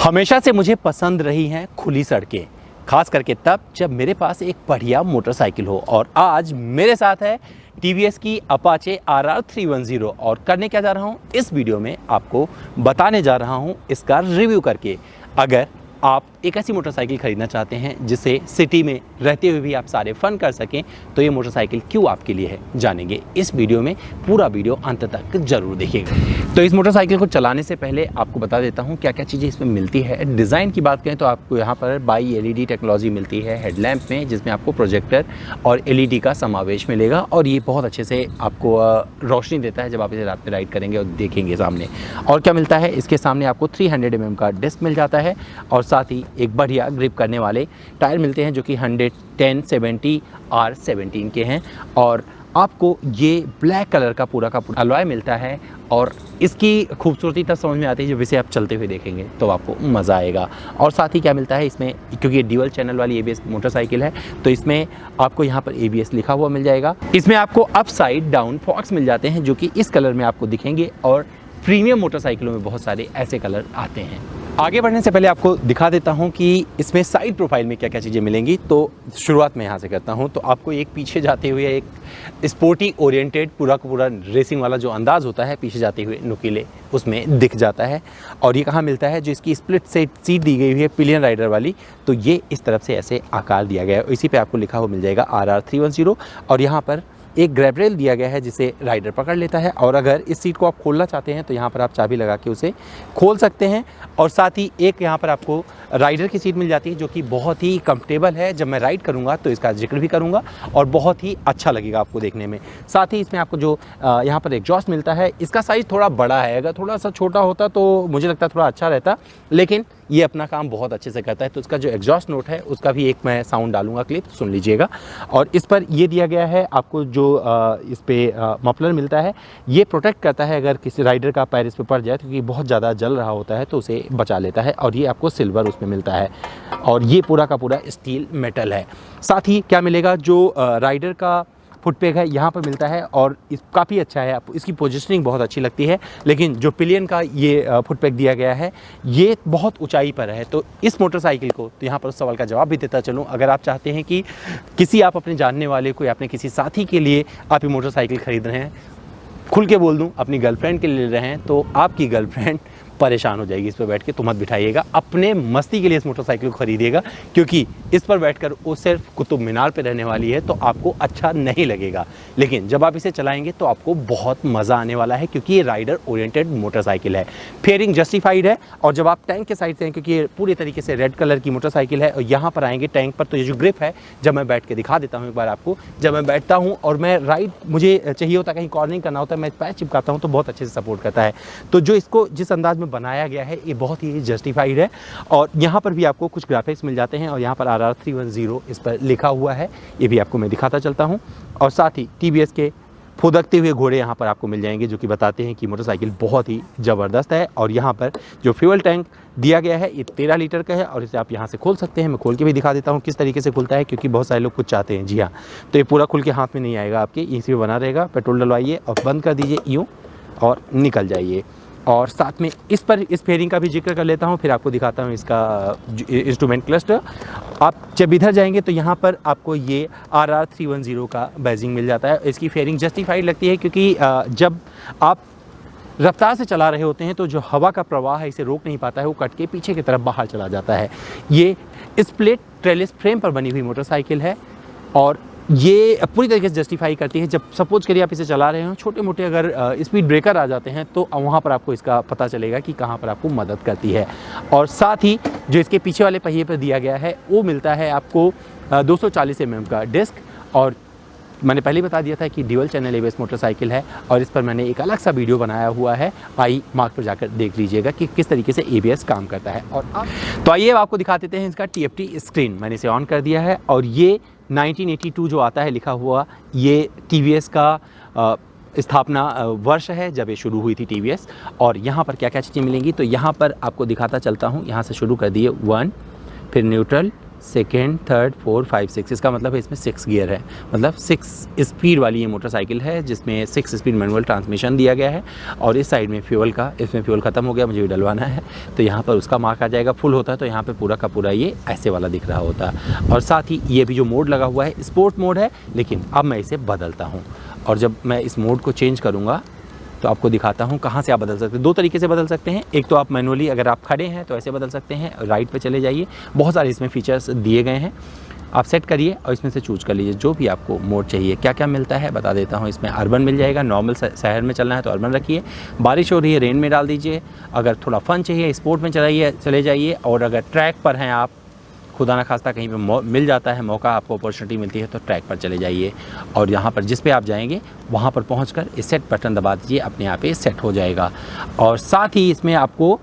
हमेशा से मुझे पसंद रही हैं खुली सड़कें, खास करके तब जब मेरे पास एक बढ़िया मोटरसाइकिल हो। और आज मेरे साथ है टीवीएस की अपाचे RR 310 और करने क्या जा रहा हूँ इस वीडियो में आपको बताने जा रहा हूँ इसका रिव्यू करके। अगर आप एक ऐसी मोटरसाइकिल ख़रीदना चाहते हैं जिसे सिटी में रहते हुए भी आप सारे फ़न कर सकें तो ये मोटरसाइकिल क्यों आपके लिए है जानेंगे इस वीडियो में। पूरा वीडियो अंत तक ज़रूर देखिएगा। तो इस मोटरसाइकिल को चलाने से पहले आपको बता देता हूँ क्या क्या चीज़ें इसमें मिलती है। डिज़ाइन की बात करें तो आपको यहाँ पर बाई LED टेक्नोलॉजी मिलती है हेडलैम्प में, जिसमें आपको प्रोजेक्टर और LED का समावेश मिलेगा और ये बहुत अच्छे से आपको रोशनी देता है जब आप इसे रात में राइड करेंगे और देखेंगे सामने। और क्या मिलता है, इसके सामने आपको 300 mm का डिस्क मिल जाता है और साथ ही एक बढ़िया ग्रिप करने वाले टायर मिलते हैं जो कि 110/70 R17 के हैं। और आपको ये ब्लैक कलर का पूरा अलॉय मिलता है और इसकी खूबसूरती तब समझ में आती है जब इसे आप चलते हुए देखेंगे तो आपको मज़ा आएगा। और साथ ही क्या मिलता है इसमें, क्योंकि ये ड्यूअल चैनल वाली ABS मोटरसाइकिल है तो इसमें आपको यहाँ पर ABS लिखा हुआ मिल जाएगा। इसमें आपको अपसाइड डाउन फॉक्स मिल जाते हैं जो कि इस कलर में आपको दिखेंगे और प्रीमियम मोटरसाइकिलों में बहुत सारे ऐसे कलर आते हैं। आगे बढ़ने से पहले आपको दिखा देता हूं कि इसमें साइड प्रोफाइल में क्या क्या चीज़ें मिलेंगी। तो शुरुआत में यहाँ से करता हूं। तो आपको एक पीछे जाते हुए एक स्पोर्टी ओरिएंटेड पूरा का पूरा रेसिंग वाला जो अंदाज़ होता है पीछे जाते हुए नुकीले, उसमें दिख जाता है। और ये कहाँ मिलता है, जो इसकी स्प्लिट सीट दी गई हुई है पिलियन राइडर वाली, तो ये इस तरफ से ऐसे आकार दिया गया है। इसी पर आपको लिखा हुआ मिल जाएगा RR 310 और यहाँ पर एक ग्रैब रेल दिया गया है जिसे राइडर पकड़ लेता है। और अगर इस सीट को आप खोलना चाहते हैं तो यहाँ पर आप चाबी लगा के उसे खोल सकते हैं। और साथ ही एक यहाँ पर आपको राइडर की सीट मिल जाती है जो कि बहुत ही कंफर्टेबल है। जब मैं राइड करूँगा तो इसका जिक्र भी करूँगा और बहुत ही अच्छा लगेगा आपको देखने में। साथ ही इसमें आपको जो यहाँ पर एग्जॉस्ट मिलता है, इसका साइज़ थोड़ा बड़ा है। अगर थोड़ा सा छोटा होता तो मुझे लगता थोड़ा अच्छा रहता, लेकिन ये अपना काम बहुत अच्छे से करता है। तो इसका जो एग्जॉस्ट नोट है उसका भी एक मैं साउंड डालूंगा, क्लिप सुन लीजिएगा। और इस पर ये दिया गया है आपको जो इस पर मफलर मिलता है, ये प्रोटेक्ट करता है अगर किसी राइडर का पैर इस पर पड़ जाए, क्योंकि बहुत ज़्यादा जल रहा होता है तो उसे बचा लेता है। और ये आपको सिल्वर उसमें मिलता है और ये पूरा का पूरा स्टील मेटल है। साथ ही क्या मिलेगा, जो राइडर का फुटपैग है यहाँ पर मिलता है और इस काफ़ी अच्छा है, इसकी पोजीशनिंग बहुत अच्छी लगती है। लेकिन जो पिलियन का ये फुटपैग दिया गया है ये बहुत ऊंचाई पर है। तो इस मोटरसाइकिल को, तो यहाँ पर उस सवाल का जवाब भी देता चलूँ, अगर आप चाहते हैं कि आप अपने जानने वाले को या अपने किसी साथी के लिए आप ये मोटरसाइकिल ख़रीद रहे हैं, खुल के बोल दूँ अपनी गर्लफ्रेंड के लिए ले रहे हैं, तो आपकी गर्लफ्रेंड परेशान हो जाएगी इस पर बैठ के। तो मत बिठाइएगा, अपने मस्ती के लिए इस मोटरसाइकिल को खरीदिएगा, क्योंकि इस पर बैठकर वो सिर्फ कुतुब मीनार पे रहने वाली है तो आपको अच्छा नहीं लगेगा। लेकिन जब आप इसे चलाएंगे तो आपको बहुत मज़ा आने वाला है, क्योंकि ये राइडर ओरिएंटेड मोटरसाइकिल है। फेयरिंग जस्टिफाइड है। और जब आप टैंक के साइड से हैं, क्योंकि ये पूरी तरीके से रेड कलर की मोटरसाइकिल है, और यहाँ पर आएंगे टैंक पर तो ये जो ग्रिप है, जब मैं बैठ के दिखा देता हूँ एक बार आपको, जब मैं बैठता हूँ और मैं राइड मुझे चाहिए होता है, कहीं कॉर्निंग करना होता है, मैं पैर चिपकाता हूँ तो बहुत अच्छे से सपोर्ट करता है। तो जो इसको जिस अंदाज में बनाया गया है ये बहुत ही जस्टिफाइड है। और यहाँ पर भी आपको कुछ ग्राफिक्स मिल जाते हैं और यहाँ पर RR 310 इस पर लिखा हुआ है, ये भी आपको मैं दिखाता चलता हूँ। और साथ ही TVS के फुदकते हुए घोड़े यहाँ पर आपको मिल जाएंगे जो कि बताते हैं कि मोटरसाइकिल बहुत ही ज़बरदस्त है। और यहाँ पर जो फ्यूल टैंक दिया गया है ये 13 लीटर का है और इसे आप यहाँ से खोल सकते हैं। मैं खोल के भी दिखा देता हूँ किस तरीके से खुलता है, क्योंकि बहुत सारे लोग कुछ चाहते हैं। जी हाँ, तो ये पूरा खुल के हाथ में नहीं आएगा आपके, इसी में बना रहेगा। पेट्रोल डलवाइए और बंद कर दीजिए यूँ और निकल जाइए। और साथ में इस फेयरिंग का भी जिक्र कर लेता हूँ, फिर आपको दिखाता हूँ इसका इंस्ट्रूमेंट क्लस्टर। आप जब इधर जाएंगे तो यहाँ पर आपको ये RR 310 का बैजिंग मिल जाता है। इसकी फेयरिंग जस्टिफाइड लगती है, क्योंकि जब आप रफ्तार से चला रहे होते हैं तो जो हवा का प्रवाह है इसे रोक नहीं पाता है, वो कट के पीछे की तरफ बाहर चला जाता है। ये स्प्लिट ट्रेलिस फ्रेम पर बनी हुई मोटरसाइकिल है और ये पूरी तरीके से जस्टिफाई करती है। जब सपोज करिए आप इसे चला रहे हो, छोटे मोटे अगर स्पीड ब्रेकर आ जाते हैं तो वहाँ पर आपको इसका पता चलेगा कि कहाँ पर आपको मदद करती है। और साथ ही जो इसके पीछे वाले पहिए पर दिया गया है वो मिलता है आपको 240 mm का डिस्क। और मैंने पहले बता दिया था कि ड्यूअल चैनल ABS मोटरसाइकिल है और इस पर मैंने एक अलग सा वीडियो बनाया हुआ है, आई मार्क पर जाकर देख लीजिएगा कि किस तरीके से ABS काम करता है। और तो आइए आपको दिखा देते हैं इसका TFT स्क्रीन। मैंने इसे ऑन कर दिया है और ये 1982 जो आता है लिखा हुआ, ये TVS का स्थापना वर्ष है जब ये शुरू हुई थी TVS। और यहाँ पर क्या क्या चीज़ें मिलेंगी, तो यहाँ पर आपको दिखाता चलता हूँ। यहाँ से शुरू कर दिए 1, फिर न्यूट्रल, सेकेंड, थर्ड, फोर्थ, 5, 6, इसका मतलब है इसमें 6 गियर है, मतलब 6 स्पीड वाली ये मोटरसाइकिल है जिसमें 6 स्पीड मैनुअल ट्रांसमिशन दिया गया है। और इस साइड में फ्यूल का, इसमें फ्यूल ख़त्म हो गया, मुझे भी डलवाना है, तो यहाँ पर उसका मार्क आ जाएगा। फुल होता है तो यहाँ पे पूरा का पूरा ये ऐसे वाला दिख रहा होता है। और साथ ही ये भी जो मोड लगा हुआ है स्पोर्ट मोड है, लेकिन अब मैं इसे बदलता हूँ और जब मैं इस मोड को चेंज करूँगा तो आपको दिखाता हूँ कहाँ से आप बदल सकते हैं। 2 तरीके से बदल सकते हैं। एक तो आप मैनुअली अगर आप खड़े हैं तो ऐसे बदल सकते हैं, राइट पे चले जाइए, बहुत सारे इसमें फीचर्स दिए गए हैं, आप सेट करिए और इसमें से चूज कर लीजिए जो भी आपको मोड चाहिए। क्या क्या मिलता है बता देता हूँ। इसमें अर्बन मिल जाएगा, नॉर्मल शहर में चलना है तो अर्बन रखिए, बारिश हो रही है रेन में डाल दीजिए, अगर थोड़ा फन चाहिए स्पोर्ट में चले जाइए, और अगर ट्रैक पर हैं आप, खुदा ना खास्ता कहीं पे मिल जाता है मौका, आपको अपॉर्चुनिटी मिलती है तो ट्रैक पर चले जाइए और यहाँ पर जिस पे आप जाएंगे वहाँ पर पहुँचकर इस सेट बटन दबा दीजिए, अपने आप ही सेट हो जाएगा। और साथ ही इसमें आपको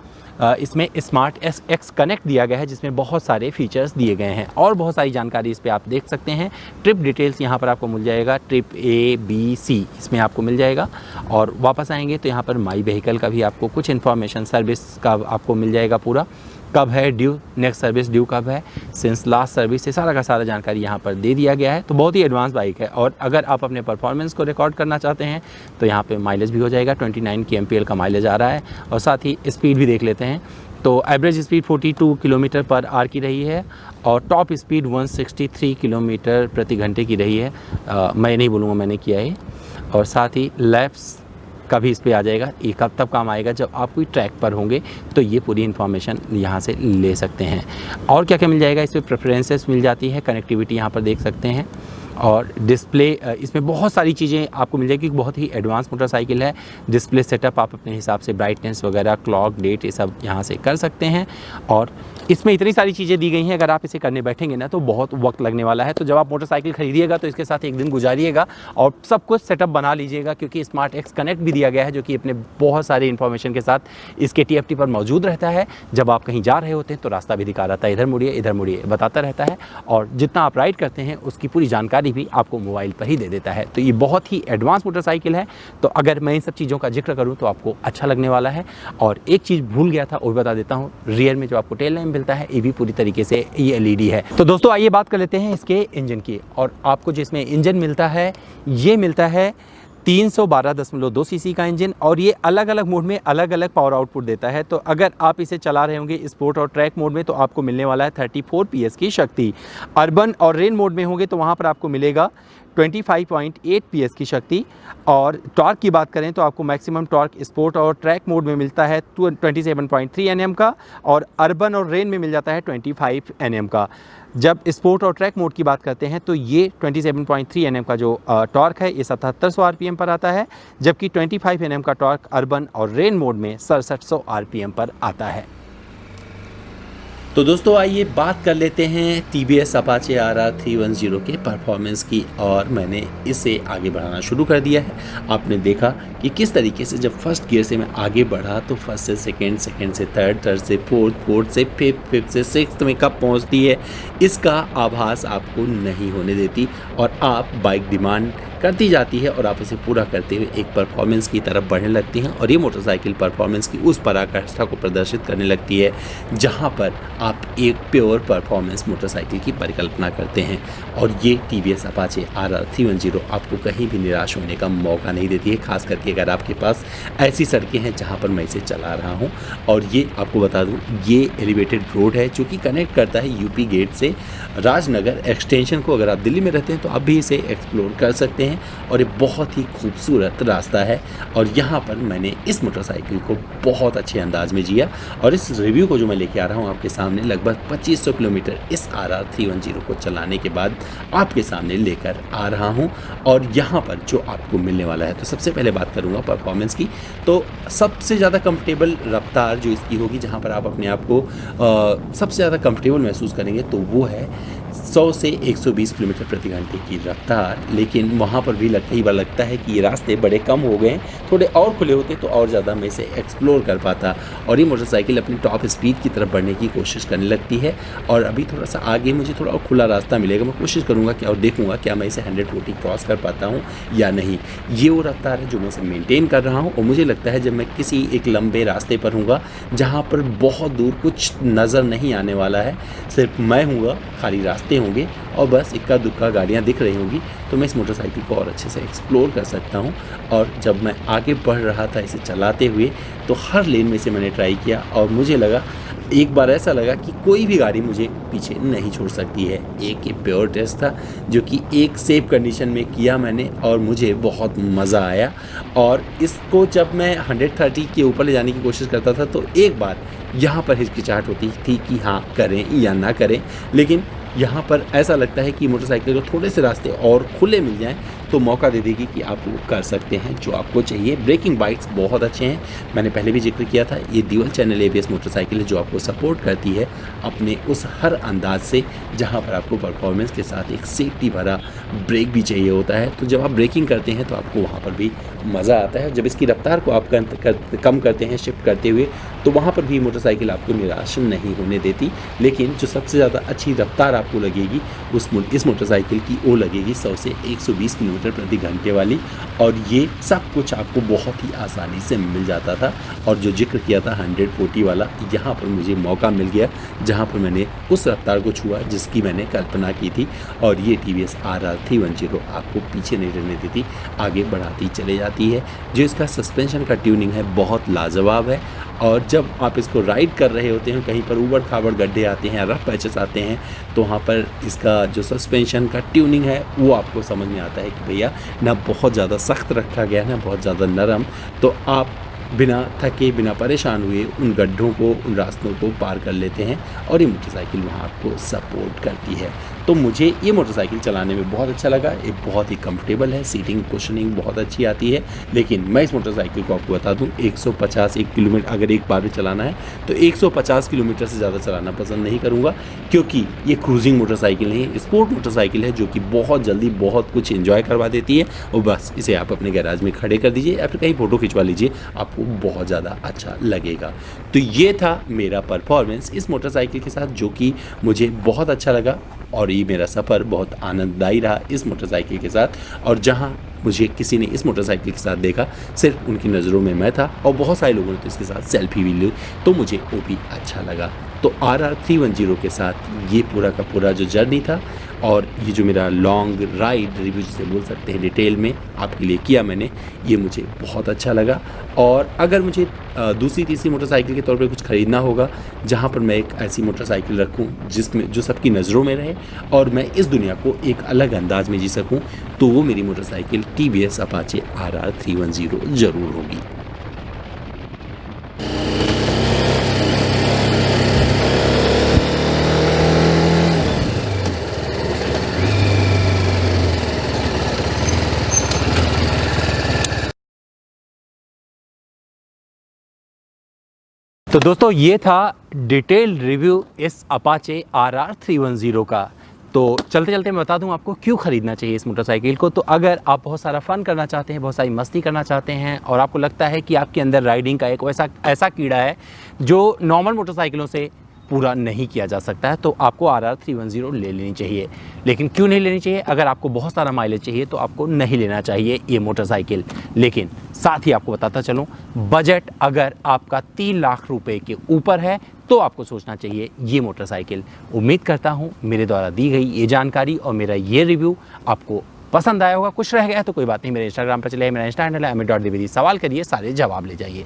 इसमें स्मार्ट एक्स कनेक्ट दिया गया है जिसमें बहुत सारे फीचर्स दिए गए हैं और बहुत सारी जानकारी इस पर आप देख सकते हैं। ट्रिप डिटेल्स यहाँ पर आपको मिल जाएगा, ट्रिप ABC इसमें आपको मिल जाएगा। और वापस आएंगे तो यहाँ पर माई व्हीकल का भी आपको कुछ इन्फॉर्मेशन, सर्विस का आपको मिल जाएगा, पूरा कब है ड्यू, नेक्स्ट सर्विस ड्यू कब है, सिंस लास्ट सर्विस, ये सारा का सारा जानकारी यहाँ पर दे दिया गया है। तो बहुत ही एडवांस बाइक है। और अगर आप अपने परफॉर्मेंस को रिकॉर्ड करना चाहते हैं तो यहाँ पे माइलेज भी हो जाएगा, 29 kmpl का माइलेज आ रहा है। और साथ ही स्पीड भी देख लेते हैं तो average speed 42 kilometre per hour की रही है और टॉप स्पीड 163 किलोमीटर प्रति घंटे की रही है। मैं नहीं बोलूँगा मैंने किया है। और साथ ही लैप्स का भी इस पर आ जाएगा, ये कब तब काम आएगा जब आप कोई ट्रैक पर होंगे, तो ये पूरी इन्फॉर्मेशन यहाँ से ले सकते हैं। और क्या क्या मिल जाएगा, इसमें प्रेफरेंसेस मिल जाती है, कनेक्टिविटी यहाँ पर देख सकते हैं। और डिस्प्ले, इसमें बहुत सारी चीज़ें आपको मिल जाएगी, बहुत ही एडवांस मोटरसाइकिल है। डिस्प्ले सेटअप आप अपने हिसाब से ब्राइटनेस वगैरह, क्लॉक, डेट, ये सब यहाँ से कर सकते हैं। और इसमें इतनी सारी चीज़ें दी गई हैं, अगर आप इसे करने बैठेंगे ना तो बहुत वक्त लगने वाला है। तो जब आप मोटरसाइकिल खरीदिएगा तो इसके साथ एक दिन गुजारिएगा और सब कुछ सेटअप बना लीजिएगा, क्योंकि स्मार्ट एक्स कनेक्ट भी दिया गया है जो कि अपने बहुत सारी इन्फॉर्मेशन के साथ इसके TFT पर मौजूद रहता है। जब आप कहीं जा रहे होते हैं तो रास्ता भी दिखा रहता है, इधर मुड़िए बताता रहता है। और जितना आप राइड करते हैं उसकी पूरी जानकारी भी आपको मोबाइल पर ही दे देता है। तो ये बहुत ही एडवांस मोटरसाइकिल है। तो अगर मैं इन सब चीज़ों का जिक्र करूँ तो आपको अच्छा लगने वाला है। और एक चीज़ भूल गया था वो भी बता देता हूँ, रियर में जो आपको टेल लैम्प मिलता है ये भी पूरी तरीके से ये LED है। तो दोस्तों आइए बात कर लेते हैं इसके इंजन की। और आपको जिसमें इंजन मिलता है ये मिलता है 312.2 सीसी का इंजन, और ये अलग अलग मोड में अलग अलग पावर आउटपुट देता है। तो अगर आप इसे चला रहे होंगे स्पोर्ट और ट्रैक मोड में तो आपको मिलने वाला है 34 PS की शक्ति। अर्बन और रेन मोड में होंगे तो वहाँ पर आपको मिलेगा 25.8 PS की शक्ति। और टॉर्क की बात करें तो आपको मैक्सिमम टॉर्क स्पोर्ट और ट्रैक मोड में मिलता है 27.3 Nm का, और अर्बन और रेन में मिल जाता है 25 Nm का। जब स्पोर्ट और ट्रैक मोड की बात करते हैं तो ये 27.3 Nm का जो टॉर्क है ये 7700 RPM पर आता है, जबकि 25 Nm का टॉर्क अर्बन और रेन मोड में 6700 RPM पर आता है। तो दोस्तों आइए बात कर लेते हैं TVS Apache RR 310 के परफॉर्मेंस की। और मैंने इसे आगे बढ़ाना शुरू कर दिया है। आपने देखा कि किस तरीके से जब फर्स्ट गियर से मैं आगे बढ़ा तो फर्स्ट से सेकंड, सेकंड से थर्ड, थर्ड से फोर्थ, फोर्थ से फिफ्थ, फिफ्थ से सिक्स्थ में कब पहुंचती है इसका आभास आपको नहीं होने देती, और आप बाइक डिमांड करती जाती है और आप इसे पूरा करते हुए एक परफॉर्मेंस की तरफ बढ़ने लगती हैं। और ये मोटरसाइकिल परफॉर्मेंस की उस पराकाष्ठा को प्रदर्शित करने लगती है जहां पर आप एक प्योर परफॉर्मेंस मोटरसाइकिल की परिकल्पना करते हैं। और ये TVS Apache RR 310 आपको कहीं भी निराश होने का मौका नहीं देती है, खास करके अगर आपके पास ऐसी सड़कें हैं जहाँ पर मैं इसे चला रहा हूँ। और ये आपको बता दूँ ये एलिवेटेड रोड है जो कि कनेक्ट करता है UP गेट से राजनगर एक्सटेंशन को। अगर आप दिल्ली में रहते हैं तो आप भी इसे एक्सप्लोर कर सकते हैं, और ये बहुत ही खूबसूरत रास्ता है। और यहाँ पर मैंने इस मोटरसाइकिल को बहुत अच्छे अंदाज में जिया, और इस रिव्यू को जो मैं लेके आ रहा हूँ आपके सामने लगभग 2500 किलोमीटर इस RR 310 को चलाने के बाद आपके सामने लेकर आ रहा हूँ। और यहाँ पर जो आपको मिलने वाला है, तो सबसे पहले बात करूँगा परफॉर्मेंस की। तो सबसे ज़्यादा कंफर्टेबल रफ्तार जो इसकी होगी, जहाँ पर आप अपने आप को सबसे ज़्यादा कंफर्टेबल महसूस करेंगे, तो वो है 100 से 120 किलोमीटर प्रति घंटे की रफ्तार, लेकिन वहाँ पर भी कई बार लगता है कि ये रास्ते बड़े कम हो गए हैं, थोड़े और खुले होते तो और ज़्यादा मैं इसे एक्सप्लोर कर पाता। और ये मोटरसाइकिल अपनी टॉप स्पीड की तरफ बढ़ने की कोशिश करने लगती है और अभी थोड़ा सा आगे मुझे थोड़ा और खुला रास्ता मिलेगा, मैं कोशिश करूँगा कि और देखूँगा क्या मैं इसे 140 क्रॉस कर पाता हूँ या नहीं। ये वो रफ्तार है जो मैं इसे मेनटेन कर रहा हूँ और मुझे लगता है जब मैं किसी एक लंबे रास्ते पर हूँगा जहाँ पर बहुत दूर कुछ नज़र नहीं आने वाला है, सिर्फ मैं हूँगा, खाली रास्ते होंगे और बस इक्का दुक्का गाड़ियाँ दिख रही होंगी, तो मैं इस मोटरसाइकिल को और अच्छे से एक्सप्लोर कर सकता हूँ। और जब मैं आगे बढ़ रहा था इसे चलाते हुए तो हर लेन में इसे मैंने ट्राई किया और मुझे लगा, एक बार ऐसा लगा कि कोई भी गाड़ी मुझे पीछे नहीं छोड़ सकती है। एक ये प्योर टेस्ट था जो कि एक सेफ कंडीशन में किया मैंने और मुझे बहुत मज़ा आया। और इसको जब मैं 130 के ऊपर ले जाने की कोशिश करता था तो एक बार यहाँ पर हिचकिचाहट होती थी कि हाँ करें या ना करें, लेकिन यहाँ पर ऐसा लगता है कि मोटरसाइकिल को थोड़े से रास्ते और खुले मिल जाएं तो मौका दे देगी कि आप वो कर सकते हैं जो आपको चाहिए। ब्रेकिंग बाइट्स बहुत अच्छे हैं, मैंने पहले भी जिक्र किया था, ये ड्यूल चैनल ABS मोटरसाइकिल है जो आपको सपोर्ट करती है अपने उस हर अंदाज से जहाँ पर आपको परफॉर्मेंस के साथ एक सेफ्टी भरा ब्रेक भी चाहिए होता है। तो जब आप ब्रेकिंग करते हैं तो आपको वहाँ पर भी मज़ा आता है। जब इसकी रफ्तार को आप कम करते हैं शिफ्ट करते हुए तो वहाँ पर भी मोटरसाइकिल आपको निराश नहीं होने देती। लेकिन जो सबसे ज़्यादा अच्छी रफ्तार आपको लगेगी इस मोटरसाइकिल की वो लगेगी 100 से 120 किलोमीटर प्रति घंटे वाली, और ये सब कुछ आपको बहुत ही आसानी से मिल जाता था। और जो जिक्र किया था 140 वाला, यहाँ पर मुझे मौका मिल गया जहाँ पर मैंने उस रफ्तार को छुआ जिसकी मैंने कल्पना की थी। और ये TVS RR 310 आपको पीछे नहीं रहने देती, आगे बढ़ाती चले जाती है। जो इसका सस्पेंशन का ट्यूनिंग है बहुत लाजवाब है। और जब आप इसको राइड कर रहे होते हैं, कहीं पर ऊबड़ खाबड़ गड्ढे आते हैं, रफ पैचेस आते हैं, तो वहाँ पर इसका जो सस्पेंशन का ट्यूनिंग है वो आपको समझ में आता है कि भैया ना बहुत ज़्यादा सख्त रखा गया ना बहुत ज़्यादा नरम, तो आप बिना थके बिना परेशान हुए उन गड्ढों को उन रास्तों को पार कर लेते हैं और ये मोटरसाइकिल वहाँ आपको सपोर्ट करती है। तो मुझे ये मोटरसाइकिल चलाने में बहुत अच्छा लगा। ये बहुत ही कंफर्टेबल है, सीटिंग कुशनिंग बहुत अच्छी आती है। लेकिन मैं इस मोटरसाइकिल को आपको बता दूं 150 किलोमीटर अगर एक बार में चलाना है तो 150 किलोमीटर से ज़्यादा चलाना पसंद नहीं करूँगा, क्योंकि ये क्रूजिंग मोटरसाइकिल नहीं, स्पोर्ट मोटरसाइकिल है जो कि बहुत जल्दी बहुत कुछ इन्जॉय करवा देती है। और बस इसे आप अपने गैराज में खड़े कर दीजिए या फिर कहीं फ़ोटो खिंचवा लीजिए, आपको बहुत ज़्यादा अच्छा लगेगा। तो ये था मेरा परफॉर्मेंस इस मोटरसाइकिल के साथ जो कि मुझे बहुत अच्छा लगा। और ये मेरा सफ़र बहुत आनंददायी रहा इस मोटरसाइकिल के साथ। और जहाँ मुझे किसी ने इस मोटरसाइकिल के साथ देखा, सिर्फ उनकी नज़रों में मैं था और बहुत सारे लोगों ने तो इसके साथ सेल्फी भी ली, तो मुझे वो भी अच्छा लगा। तो RR 310 के साथ ये पूरा का पूरा जो जर्नी था और ये जो मेरा लॉन्ग राइड रिव्यू जिसे बोल सकते हैं डिटेल में आपके लिए किया मैंने, ये मुझे बहुत अच्छा लगा। और अगर मुझे दूसरी तीसरी मोटरसाइकिल के तौर पे कुछ ख़रीदना होगा जहाँ पर मैं एक ऐसी मोटरसाइकिल रखूँ जिसमें जो सबकी नज़रों में रहे और मैं इस दुनिया को एक अलग अंदाज में जी सकूँ, तो वो मेरी मोटरसाइकिल TVS Apache RR 310 ज़रूर होगी। तो दोस्तों ये था डिटेल रिव्यू इस Apache RR 310 का। तो चलते चलते मैं बता दूं आपको क्यों ख़रीदना चाहिए इस मोटरसाइकिल को। तो अगर आप बहुत सारा फ़न करना चाहते हैं, बहुत सारी मस्ती करना चाहते हैं और आपको लगता है कि आपके अंदर राइडिंग का एक ऐसा कीड़ा है जो नॉर्मल मोटरसाइकिलों से पूरा नहीं किया जा सकता है, तो आपको RR 310 ले लेनी चाहिए। लेकिन क्यों नहीं लेनी चाहिए? अगर आपको बहुत सारा माइलेज चाहिए तो आपको नहीं लेना चाहिए ये मोटरसाइकिल। लेकिन साथ ही आपको बताता चलूँ, बजट अगर आपका 3 लाख रुपए के ऊपर है तो आपको सोचना चाहिए ये मोटरसाइकिल। उम्मीद करता हूँ मेरे द्वारा दी गई ये जानकारी और मेरा ये रिव्यू आपको पसंद आया होगा। कुछ रह गया तो कोई बात नहीं, मेरे इंस्टाग्राम पर चले, मेरा इंस्टा हैंडल है amit.dwivedi। सवाल करिए, सारे जवाब ले जाइए।